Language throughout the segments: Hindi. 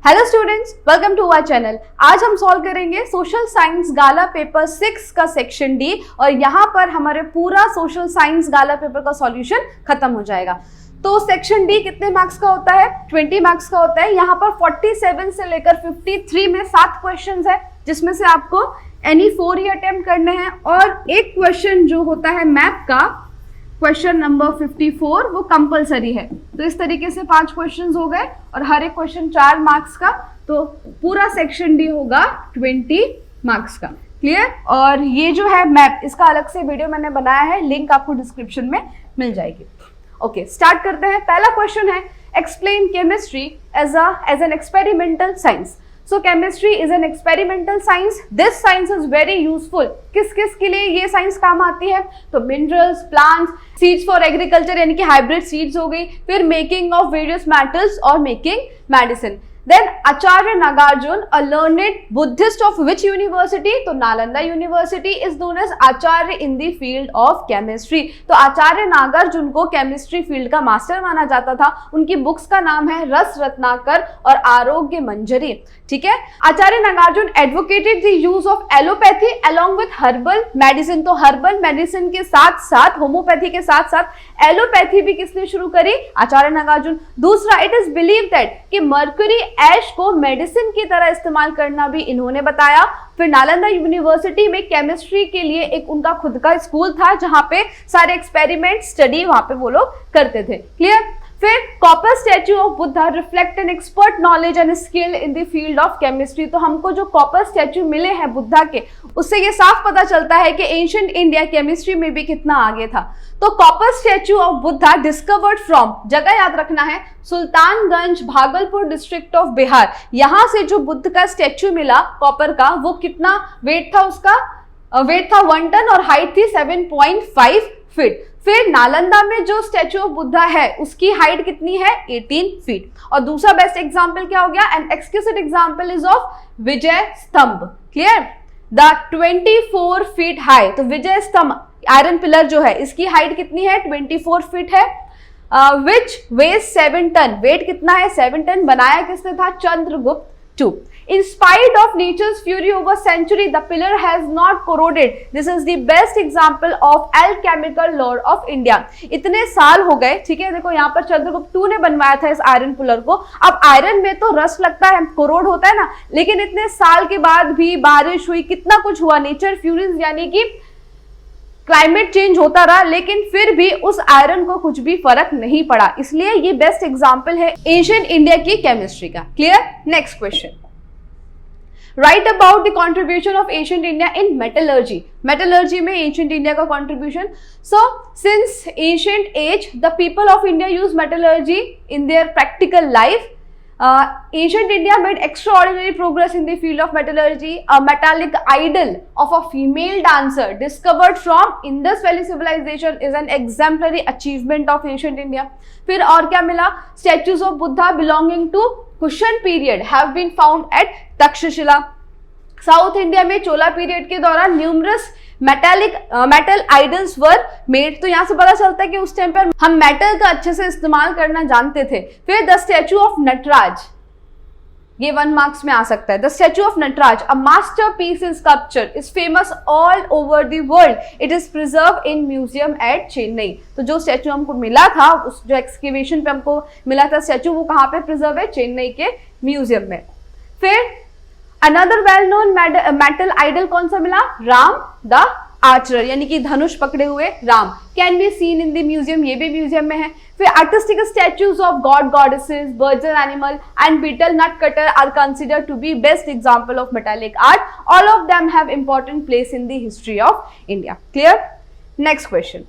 Hello students, welcome to our channel. आज हम सॉल्व करेंगे सोशल साइंस गाला पेपर 6 का सेक्शन डी और यहाँ पर हमारे पूरा सोशल साइंस गाला पेपर का सॉल्यूशन खत्म हो जाएगा। तो सेक्शन डी कितने मार्क्स का होता है? 20 मार्क्स का होता है। यहाँ पर 47 से लेकर 53 में 7 क्वेश्चंस है, जिसमें से आपको एनी 4 ही अटेम्प्ट करने हैं और एक क्वेश्चन जो होता है मैप का, क्वेश्चन नंबर 54, वो कंपलसरी है। तो इस तरीके से 5 क्वेश्चंस हो गए और हर एक क्वेश्चन 4 मार्क्स का, तो पूरा सेक्शन डी होगा 20 मार्क्स का। क्लियर? और ये जो है मैप, इसका अलग से वीडियो मैंने बनाया है, लिंक आपको डिस्क्रिप्शन में मिल जाएगी। ओके, स्टार्ट करते हैं। पहला क्वेश्चन है, explain chemistry as an experimental science. So chemistry is an experimental science. This science is very useful. किस किस के लिए ये साइंस काम आती है? तो minerals, plants, seeds for agriculture यानी कि हाइब्रिड सीड्स हो गई, फिर मेकिंग ऑफ वेरियस मेटल्स और making medicine. Then Acharya Nagarjuna, a learned Buddhist of which university? तो Nalanda university is known as Acharya in the field of chemistry. तो आचार्य नागार्जुन को केमिस्ट्री फील्ड का मास्टर माना जाता था। उनकी बुक्स का नाम है रस रत्नाकर और आरोग्य मंजरी। ठीक है। Acharya Nagarjuna advocated the use of allopathy along with herbal medicine. तो हर्बल मेडिसिन के साथ साथ, होम्योपैथी के साथ साथ एलोपैथी भी किसने शुरू करी? आचार्य नागार्जुन। दूसरा, इट इज बिलीव दैट कि मर्क्यूरी ऐश को मेडिसिन की तरह इस्तेमाल करना भी इन्होंने बताया। फिर नालंदा यूनिवर्सिटी में केमिस्ट्री के लिए एक उनका खुद का स्कूल था, जहां पे सारे एक्सपेरिमेंट स्टडी वहां पे वो लोग करते थे। क्लियर? फिर copper statue of Buddha reflect an expert knowledge and skill in the field of chemistry. तो हमको जो कॉपर स्टैच्यू मिले हैं बुद्धा के, उससे ये साफ पता चलता है कि एंशिएंट इंडिया केमिस्ट्री में भी कितना आगे था। तो copper statue of Buddha discovered from, जगह याद रखना है, सुल्तानगंज, भागलपुर डिस्ट्रिक्ट ऑफ बिहार। यहां से जो बुद्ध का स्टैच्यू मिला कॉपर का, वो कितना वेट था? उसका वेट था 1 टन और हाइट थी 7.5 फीट। फिर नालंदा में जो स्टैच्यू ऑफ बुद्धा है, उसकी हाइट कितनी है? 18 फीट। और दूसरा बेस्ट एग्जांपल क्या हो गया? एन एक्सक्यूसिट एग्जांपल इज ऑफ विजय स्तंभ। क्लियर? The 24 feet high. तो विजय स्तंभ आयरन पिलर जो है, इसकी हाइट कितनी है? 24 फीट है। Which ways 7 ton. वेट कितना है? 7 टन। बनाया किसने था? Chandragupta II. In spite of nature's fury over century, the pillar has not corroded. This is the best example of alchemical lore of India. इतने साल हो गए, ठीक है, देखो यहाँ पर चंद्रगुप्त II ने बनवाया था इस आयरन पिलर को। अब आयरन में तो रस्ट लगता है, कोरोड होता है ना, लेकिन इतने साल के बाद भी बारिश हुई, कितना कुछ हुआ, नेचर फ्यूरीज यानी कि क्लाइमेट चेंज होता रहा, लेकिन फिर भी उस आयरन को कुछ भी फर्क नहीं पड़ा। इसलिए ये बेस्ट एग्जांपल है एंशिएंट इंडिया की केमिस्ट्री का। Clear? Next question, write about the contribution of ancient India in metallurgy. Metallurgy में एंशिएंट इंडिया का contribution. So since ancient age the people of India use metallurgy in their practical life. Ancient India made extraordinary progress in the field of metallurgy. A metallic idol of a female dancer discovered from Indus Valley civilization is an exemplary achievement of ancient India. फिर और क्या मिला? Statues of Buddha belonging to Kushan period have been found at Takshashila. South India में चोला पीरियड के दौरान numerous metal idols were made. तो यहाँ से पता चलता है कि उस टाइम पर हम मेटल का अच्छे से इस्तेमाल करना जानते थे। फिर द स्टैचू ऑफ नटराज, ये 1 मार्क्स में आ सकता है। The statue of Nataraj, a masterpiece in sculpture, is famous all over the world. It is preserve in museum at Chennai. तो जो स्टैचू हमको मिला था, उस जो एक्सकेवेशन पे हमको मिला था स्टैचू, वो कहाँ पे प्रिजर्व है? चेन्नई के म्यूजियम में। फिर another well known metal idol कौन सा मिला? राम द आर्चर, यानी कि धनुष पकड़े हुए Ram, can be seen in the museum, ये भी म्यूजियम में है। फिर artistic statues of god, goddesses, birds and animal and beetle nut cutter are considered to be best example of metallic art. All of them have important place in the history of India. Clear? Next question,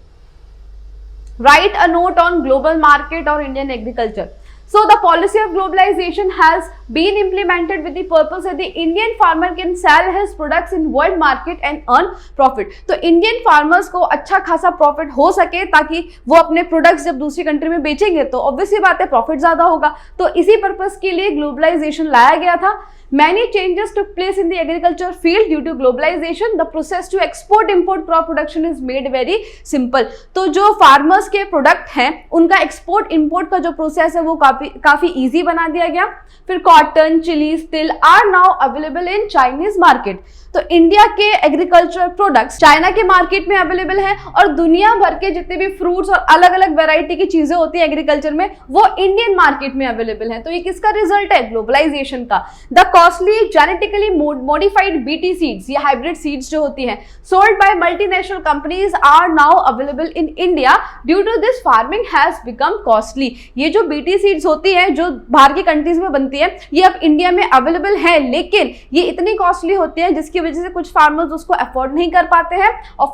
write a note on global market और Indian agriculture. So the policy of globalization has been implemented with the purpose that the Indian farmer can sell his products in world market and earn profit. तो Indian farmers को अच्छा खासा प्रॉफिट हो सके, ताकि वो अपने प्रोडक्ट्स जब दूसरी कंट्री में बेचेंगे तो ऑब्वियसली बात है प्रॉफिट ज्यादा होगा। तो इसी पर्पस के लिए ग्लोबलाइजेशन लाया गया था। Many changes took place in the agriculture field due to globalization. The process to export import crop production is made very simple. तो जो फार्मर्स के प्रोडक्ट हैं उनका एक्सपोर्ट इंपोर्ट का जो प्रोसेस है वो काफी इजी बना दिया गया। फिर cotton, chillies, til are now available in Chinese market. तो इंडिया के एग्रीकल्चर प्रोडक्ट्स चाइना के मार्केट में अवेलेबल हैं और दुनिया भर के जितने भी फ्रूट्स और अलग अलग वैरायटी की चीजें होती है एग्रीकल्चर में वो इंडियन मार्केट में अवेलेबल हैं। तो ये किसका रिजल्ट है? ग्लोबलाइजेशन का। The costly genetically modified BT seeds, ये हाइब्रिड सीड्स जो होती हैं, sold by multinational companies are now available in India. Due to this farming has become costly. ये जो बीटी सीड्स होती है जो बाहर की कंट्रीज में बनती है ये अब इंडिया में अवेलेबल है, लेकिन ये इतनी कॉस्टली होती है जिसकी वजह से कुछ फार्मर्स उसको अफोर्ड नहीं कर पाते हैं और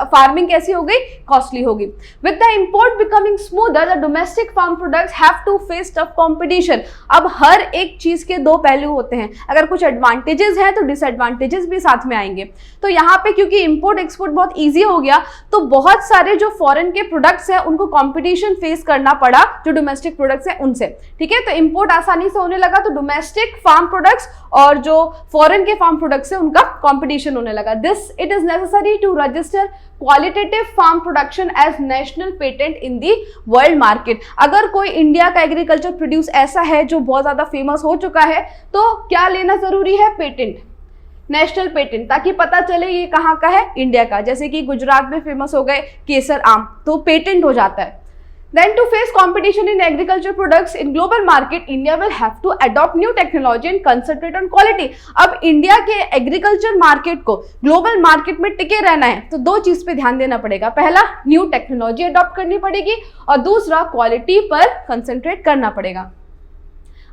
फार्मिंग कैसी हो गई? कॉस्टली होगी। With the import becoming smoother the domestic farm products have to face tough competition. अब हर एक चीज के दो पहलू होते हैं, अगर कुछ एडवांटेजेस हैं तो डिसएडवांटेजेस भी साथ में आएंगे। तो यहाँ पे क्योंकि इंपोर्ट एक्सपोर्ट बहुत ईजी हो गया तो बहुत सारे जो फॉरेन के प्रोडक्ट्स हैं उनको कॉम्पिटिशन फेस करना पड़ा जो डोमेस्टिक प्रोडक्ट्स हैं उनसे। ठीक है, तो इंपोर्ट आसानी से होने लगा तो डोमेस्टिक फार्म प्रोडक्ट्स और जो फॉरेन के फार्म प्रोडक्ट्स हैं उनका कंपटीशन होने लगा। This it is necessary to register qualitative farm production as national patent in the world market. अगर कोई इंडिया का एग्रीकल्चर प्रोड्यूस ऐसा है जो बहुत ज्यादा फेमस हो चुका है तो क्या लेना जरूरी है? पेटेंट, नेशनल पेटेंट, ताकि पता चले ये कहाँ का है? इंडिया का। जैसे कि गुजरात में फेमस हो गए केसर आम, तो पेटेंट हो जाता है। Then to face competition in agriculture products in global market, India will have to adopt new technology and concentrate on quality. अब इंडिया के एग्रीकल्चर मार्केट को ग्लोबल मार्केट में टिके रहना है तो दो चीज पे ध्यान देना पड़ेगा। पहला, न्यू टेक्नोलॉजी अडॉप्ट करनी पड़ेगी और दूसरा, क्वालिटी पर कंसंट्रेट करना पड़ेगा।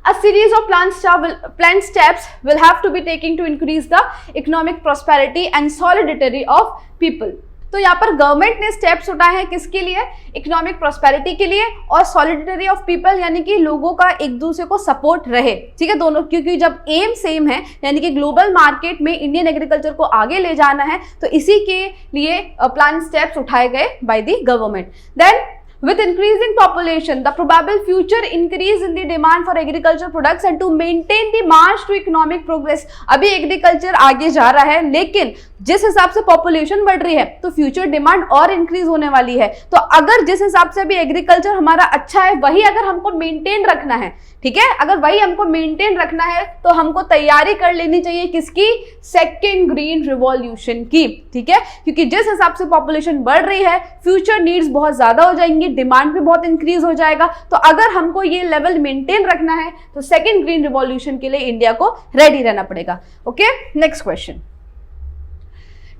A series of planned steps will have to be taken to increase the economic prosperity and solidarity of people. तो यहाँ पर गवर्नमेंट ने स्टेप्स उठाए हैं किसके लिए? इकोनॉमिक प्रॉस्पेरिटी के लिए और सॉलिडरिटी ऑफ पीपल, यानी कि लोगों का एक दूसरे को सपोर्ट रहे। ठीक है, दोनों, क्योंकि जब एम सेम है यानी कि ग्लोबल मार्केट में इंडियन एग्रीकल्चर को आगे ले जाना है तो इसी के लिए प्लान स्टेप्स उठाए गए by the government. Then with increasing population, the probable future increase in the demand for agricultural products and to maintain the march to economic progress। अभी एग्रीकल्चर आगे जा रहा है लेकिन जिस हिसाब से पॉपुलेशन बढ़ रही है तो फ्यूचर डिमांड और इंक्रीज होने वाली है। तो अगर जिस हिसाब से अभी एग्रीकल्चर हमारा अच्छा है वही अगर हमको मेंटेन रखना है, ठीक है, अगर वही हमको मेंटेन रखना है तो हमको तैयारी कर लेनी चाहिए किसकी? सेकेंड ग्रीन रिवॉल्यूशन की। ठीक है, क्योंकि जिस हिसाब से पॉपुलेशन बढ़ रही है फ्यूचर नीड्स बहुत ज्यादा हो जाएंगी, डिमांड भी बहुत इंक्रीज हो जाएगा। तो अगर हमको ये लेवल मेंटेन रखना है तो सेकेंड ग्रीन रिवॉल्यूशन के लिए इंडिया को रेडी रहना पड़ेगा। Okay, next question,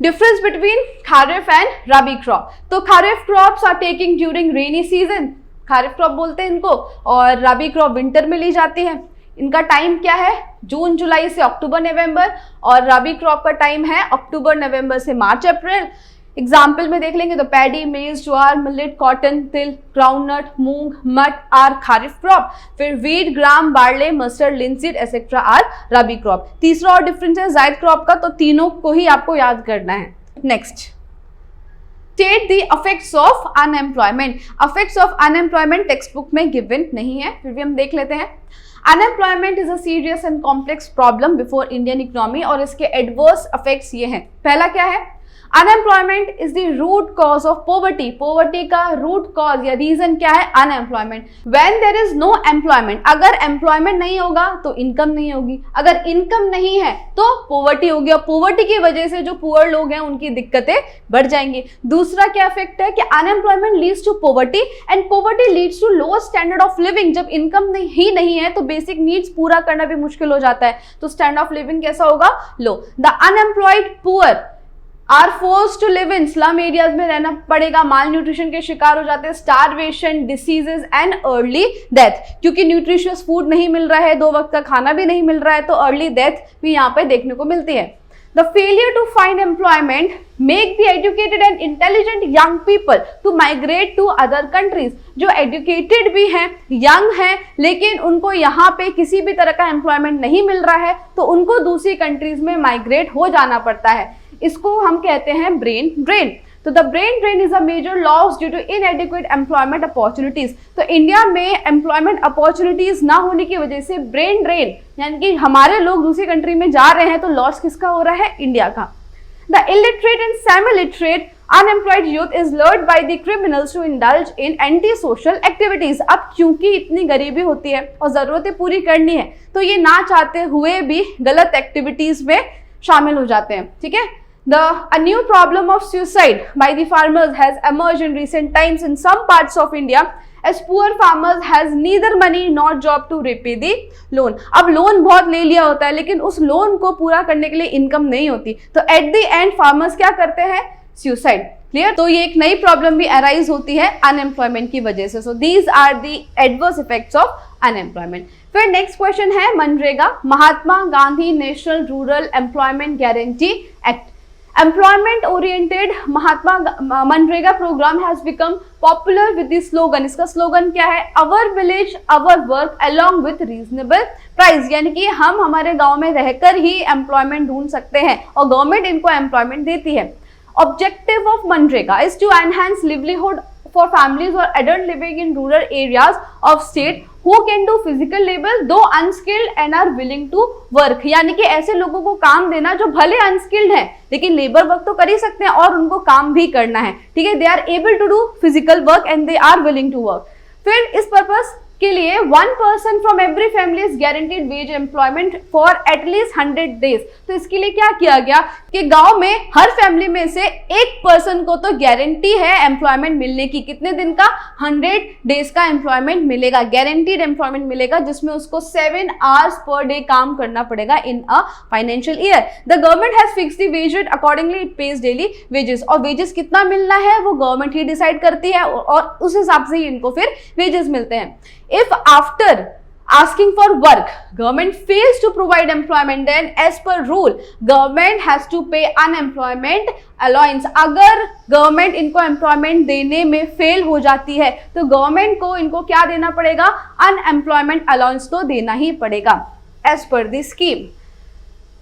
difference between kharif and rabi crop. तो kharif crops are taking during rainy season, kharif crop बोलते हैं इनको, और रबी क्रॉप विंटर में ली जाती है। इनका टाइम क्या है? जून जुलाई से अक्टूबर नवंबर, और रबी क्रॉप का टाइम है अक्टूबर नवंबर से मार्च अप्रैल। एग्जाम्पल में देख लेंगे तो paddy, maize, jowar, millet, cotton, til, groundnut, moong, moth are kharif crop. फिर wheat, gram, barley, mustard, linseed etcetera are rabi crop. तीसरा और डिफरेंस है जायद क्रॉप का, तो तीनों को ही आपको याद करना है। Next, state the effects of unemployment. Effects of unemployment text book में गिवन नहीं है, फिर भी हम देख लेते हैं। Unemployment is a serious and complex problem before Indian economy, और इसके एडवर्स इफेक्ट्स ये हैं। पहला क्या है? Unemployment is the root cause of poverty. Poverty का रूट कॉज या रीजन क्या है? Unemployment. When there is no employment, अगर एम्प्लॉयमेंट नहीं होगा तो इनकम नहीं होगी, अगर इनकम नहीं है तो पॉवर्टी होगी, और पॉवर्टी की वजह से जो पुअर लोग हैं उनकी दिक्कतें बढ़ जाएंगी। दूसरा क्या इफेक्ट है कि unemployment leads to poverty and poverty leads to lower standard of living. जब इनकम ही नहीं है तो बेसिक नीड्स पूरा करना भी मुश्किल हो जाता है, तो स्टैंडर्ड ऑफ लिविंग कैसा होगा? लो। The unemployed poor are force to live in slum areas में रहना पड़ेगा, माल न्यूट्रिशन के शिकार हो जाते हैं, starvation, diseases and early death, क्योंकि न्यूट्रिशियस फूड नहीं मिल रहा है, 2 वक्त का खाना भी नहीं मिल रहा है, तो अर्ली डेथ भी यहाँ पे देखने को मिलती है। The failure to find employment make the educated and intelligent young people to migrate to other countries। जो educated भी हैं, young हैं, लेकिन उनको यहाँ पे किसी भी तरह का employment नहीं मिल रहा है तो उनको दूसरी countries में migrate हो जाना पड़ता है। इसको हम कहते हैं ब्रेन ड्रेन। तो the brain drain is a major loss due to inadequate employment opportunities. तो इंडिया में एम्प्लॉयमेंट अपॉर्चुनिटीज ना होने की वजह से ब्रेन ड्रेन यानी कि हमारे लोग दूसरी कंट्री में जा रहे हैं, तो लॉस किसका हो रहा है? इंडिया का। The illiterate and semi-literate unemployed youth is lured by the criminals to indulge in anti-social activities। अब क्योंकि इतनी गरीबी होती है और जरूरतें पूरी करनी है, तो ये ना चाहते हुए भी गलत एक्टिविटीज में शामिल हो जाते हैं। ठीक है। A new problem of suicide by the farmers has emerged in recent times in some parts of India, as poor farmers has neither money nor job to repay the loan। अब लोन बहुत ले लिया होता है लेकिन उस लोन को पूरा करने के लिए इनकम नहीं होती, तो एट द एंड फार्मर्स क्या करते हैं? सुसाइड। क्लियर। तो ये एक नई प्रॉब्लम भी अराइज होती है अनएम्प्लॉयमेंट की वजह से। So these are the adverse effects of unemployment. फिर नेक्स्ट क्वेश्चन है MNREGA, Mahatma Gandhi national rural employment guarantee act. Employment oriented Mahatma MNREGA program has become popular with the slogan. इसका स्लोगन क्या है? Our village our work along with reasonable price, यानी कि हम हमारे गांव में रहकर ही एम्प्लॉयमेंट ढूंढ सकते हैं और गवर्नमेंट इनको एम्प्लॉयमेंट देती है। ऑब्जेक्टिव ऑफ मनरेगा is to enhance livelihood for families or adult living in rural areas of state who can do physical labor though unskilled and are willing to work। यानी कि ऐसे लोगों को काम देना जो भले अनस्किल्ड हैं लेकिन लेबर वर्क तो कर ही सकते हैं और उनको काम भी करना है। ठीक है। They are able to do physical work and they are willing to work. फिर इस पर्पस के लिए 1 person from every family is guaranteed wage employment for at least 100 days। तो इसके लिए क्या किया गया कि गांव में हर फैमिली में से एक पर्सन को तो गारंटी है एम्प्लॉयमेंट मिलने की। कितने दिन का? 100 days का एम्प्लॉयमेंट मिलेगा, गारंटीड एम्प्लॉयमेंट मिलेगा, जिसमें उसको 7 hours पर डे काम करना पड़ेगा in a financial year. The government has fixed the wage rate, accordingly it pays daily wages. और वेजेस कितना मिलना है वो गवर्नमेंट ही डिसाइड करती है और उस हिसाब से ही इनको फिर वेजेस मिलते हैं। If after asking for work government fails to provide employment, then as per rule government has to pay unemployment allowance। अगर गवर्नमेंट इनको एम्प्लॉयमेंट देने में फेल हो जाती है तो गवर्नमेंट को इनको क्या देना पड़ेगा? अनएम्प्लॉयमेंट अलाउंस तो देना ही पड़ेगा एज पर the scheme.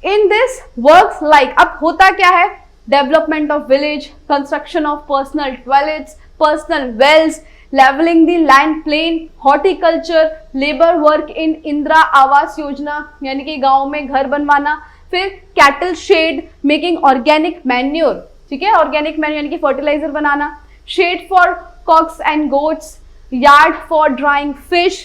In this works like, अब होता क्या है? Development of village, construction of personal toilets, personal wells, levelling the land plain, horticulture, labour work in Indira Awas Yojana यानी कि गांव में घर बनवाना, फिर cattle shed, making organic manure. ठीक है। ऑर्गेनिक मैन्योर यानी कि फर्टिलाइजर बनाना, shed for cocks and goats, yard for drying fish,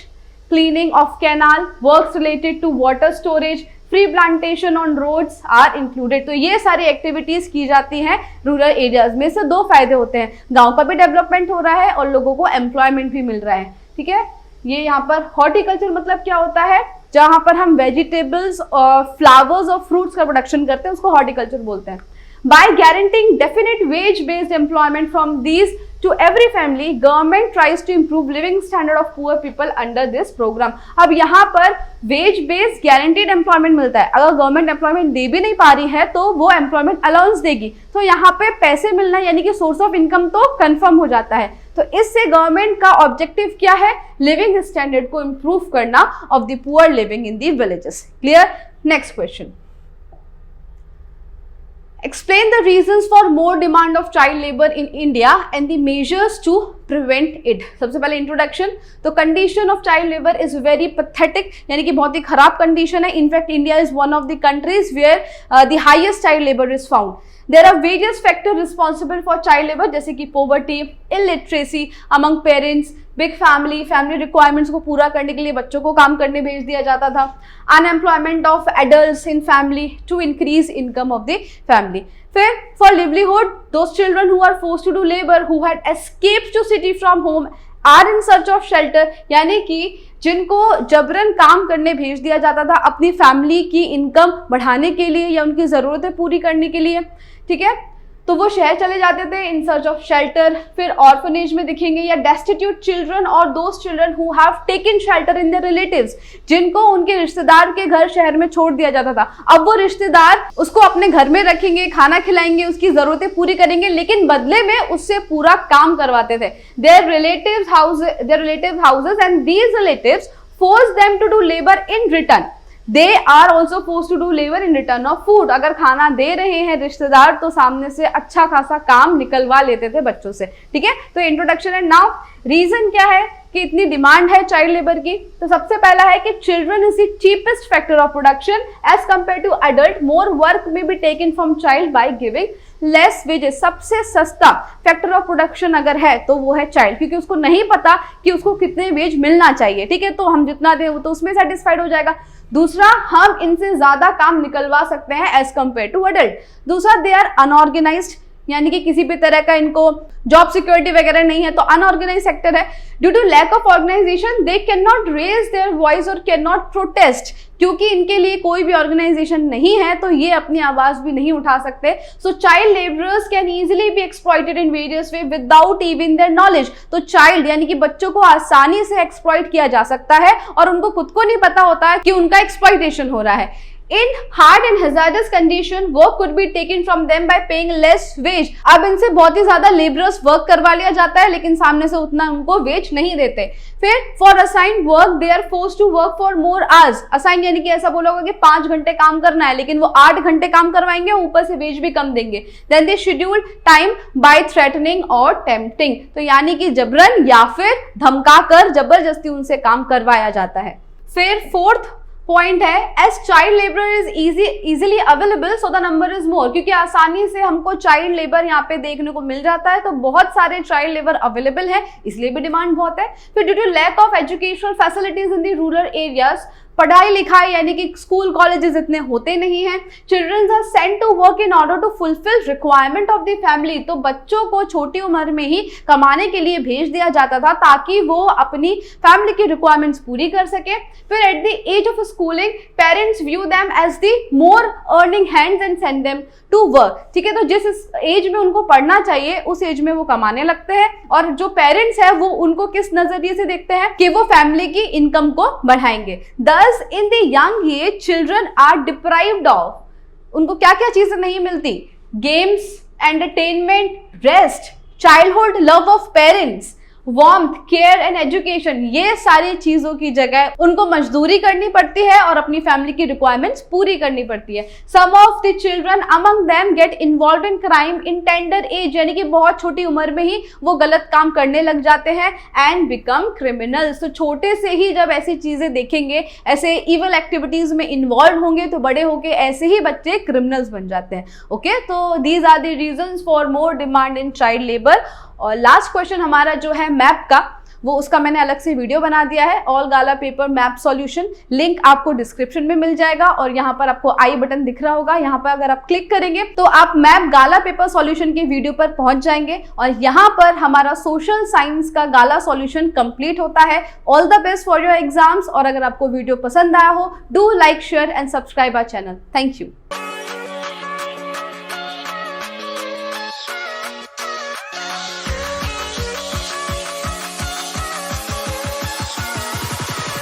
cleaning of canal, works related to water storage, free plantation on roads are included. तो ये सारी एक्टिविटीज की जाती हैं रूरल एरियाज में। से 2 फायदे होते हैं, गांव का भी डेवलपमेंट हो रहा है और लोगों को एम्प्लॉयमेंट भी मिल रहा है। ठीक है। ये यहाँ पर हॉर्टिकल्चर मतलब क्या होता है? जहां पर हम वेजिटेबल्स और फ्लावर्स और फ्रूट्स का प्रोडक्शन करते हैं उसको हॉर्टिकल्चर बोलते हैं। By guaranteeing definite wage-based employment from these to every family, government tries to improve living standard of poor people under this program। अब यहाँ पर wage-based guaranteed employment मिलता है। अगर गवर्नमेंट एम्प्लॉयमेंट दे भी नहीं पा रही है तो वो एम्प्लॉयमेंट अलाउंस देगी, तो यहाँ पे पैसे मिलना यानी कि सोर्स ऑफ इनकम तो कंफर्म हो जाता है। तो इससे गवर्नमेंट का ऑब्जेक्टिव क्या है? लिविंग स्टैंडर्ड को इंप्रूव करना of the poor living in the villages. Clear. Next question, explain the reasons for more demand of child labor in India and the measures to prevent it। सबसे पहले इंट्रोडक्शन। तो condition of child labour is very pathetic यानी कि बहुत ही खराब कंडीशन है। In fact India is one of the countries where the highest child labour is found. There are various factor responsible for child labour जैसे कि poverty, illiteracy among parents, big family requirements को पूरा करने के लिए बच्चों को काम करने भेज दिया जाता था, unemployment of adults in family to increase income of the family. फिर for livelihood, those children who are forced to do labour who had escaped to city from home or in search of shelter, यानी कि जिनको जबरन काम करने भेज दिया जाता था अपनी फैमिली की इनकम बढ़ाने के लिए या उनकी ज़रूरतें पूरी करने के लिए। ठीक है। तो वो शहर चले जाते थे इन सर्च ऑफ शेल्टर। फिर ऑर्फनेज में दिखेंगे या डेस्टिट्यूट चिल्ड्रन और those children who have taken shelter in their relatives, जिनको उनके रिश्तेदार के घर शहर में छोड़ दिया जाता था। अब वो रिश्तेदार उसको अपने घर में रखेंगे, खाना खिलाएंगे, उसकी जरूरतें पूरी करेंगे, लेकिन बदले में उससे पूरा काम करवाते थे। Their relatives houses and these relatives force them to do labour in return. They are also force to do labour in return of food. अगर खाना दे रहे हैं रिश्तेदार तो सामने से अच्छा खासा काम निकलवा लेते थे बच्चों से, ठीक है। तो इंट्रोडक्शन है। नाउ रीजन क्या है कि इतनी डिमांड है चाइल्ड लेबर की? तो सबसे पहला है कि children is the cheapest factor of production as compare to adult, more work may be taken from child by giving less wages. सबसे सस्ता फैक्टर ऑफ प्रोडक्शन अगर है तो वो है चाइल्ड, क्योंकि उसको नहीं पता कि उसको कितने वेज मिलना चाहिए, ठीक है। तो हम जितना दें वो तो उसमें सेटिस्फाइड हो जाएगा। दूसरा, हम इनसे ज्यादा काम निकलवा सकते हैं एज कंपेयर टू एडल्ट। दूसरा, दे आर अनऑर्गेनाइज्ड, यानी कि किसी भी तरह का इनको जॉब सिक्योरिटी वगैरह नहीं है, तो अनऑर्गेनाइज सेक्टर है। Due to lack of organisation they can not raise their voice और कैन नॉट प्रोटेस्ट, क्योंकि इनके लिए कोई भी ऑर्गेनाइजेशन नहीं है तो ये अपनी आवाज भी नहीं उठा सकते। So child labourers can easily be exploited in various way without even their knowledge. तो चाइल्ड यानी कि बच्चों को आसानी से एक्सप्लॉइट किया जा सकता है और उनको खुद को नहीं पता होता है कि उनका एक्सप्लॉइटेशन हो रहा है। In hard and hazardous condition, work could be taken from them by paying less wage। अब इनसे बहुत ही ज्यादा लेबरर्स वर्क करवा लिया जाता है लेकिन सामने से उतना उनको वेज नहीं देते। फिर for assigned work they are forced to work for more hours. Assign यानी कि ऐसा बोला होगा कि 5 घंटे काम करना है, लेकिन वो 8 घंटे काम करवाएंगे, ऊपर से वेज भी कम देंगे। Then they schedule time by threatening और टेम्पटिंग, तो यानी कि जबरन या फिर धमकाकर जबरदस्ती उनसे काम करवाया जाता है। फिर फोर्थ पॉइंट है, as child labour is easily available so the number is more. क्योंकि आसानी से हमको चाइल्ड लेबर यहाँ पे देखने को मिल जाता है तो बहुत सारे चाइल्ड लेबर अवेलेबल है, इसलिए भी डिमांड बहुत है। फिर due to lack of educational facilities in the rural areas, पढ़ाई लिखाई यानी कि स्कूल कॉलेजेस इतने होते नहीं हैं। Children are sent to work in order to fulfil requirement of the family, तो बच्चों को छोटी उम्र में ही कमाने के लिए भेज दिया जाता था ताकि वो अपनी फैमिली की रिक्वायरमेंट्स पूरी कर सके। फिर at the age of schooling parents view them as the more earning hands and send them to work, ठीक है। तो जिस एज में उनको पढ़ना चाहिए उस एज में वो कमाने लगते हैं, और जो पेरेंट्स है वो उनको किस नजरिए से देखते हैं कि वो फैमिली की इनकम को बढ़ाएंगे। In the young age, children are deprived of, उनको क्या क्या चीजें नहीं मिलती? Games, entertainment, rest, childhood love of parents, warmth, care and education, ये सारी चीजों की जगह उनको मजदूरी करनी पड़ती है और अपनी फैमिली की रिक्वायरमेंट्स पूरी करनी पड़ती है। Some of the children among them get involve in crime in tender age, यानी कि बहुत छोटी उम्र में ही वो गलत काम करने लग जाते हैं एंड बिकम क्रिमिनल्स। तो छोटे से ही जब ऐसी चीजें देखेंगे, ऐसे इवल एक्टिविटीज में इन्वॉल्व होंगे तो बड़े होके ऐसे ही बच्चे क्रिमिनल्स बन जाते हैं। ओके, तो these are the reasons for more demand in child labour. और लास्ट क्वेश्चन हमारा जो है मैप का, वो उसका मैंने अलग से वीडियो बना दिया है, ऑल गाला पेपर मैप सॉल्यूशन, लिंक आपको डिस्क्रिप्शन में मिल जाएगा और यहाँ पर आपको आई बटन दिख रहा होगा, यहाँ पर अगर आप क्लिक करेंगे तो आप मैप गाला पेपर सॉल्यूशन के वीडियो पर पहुंच जाएंगे और यहाँ पर हमारा सोशल साइंस का गाला सॉल्यूशन कंप्लीट होता है। All the best for your exams, और अगर आपको वीडियो पसंद आया हो do like, share and subscribe our channel. Thank you.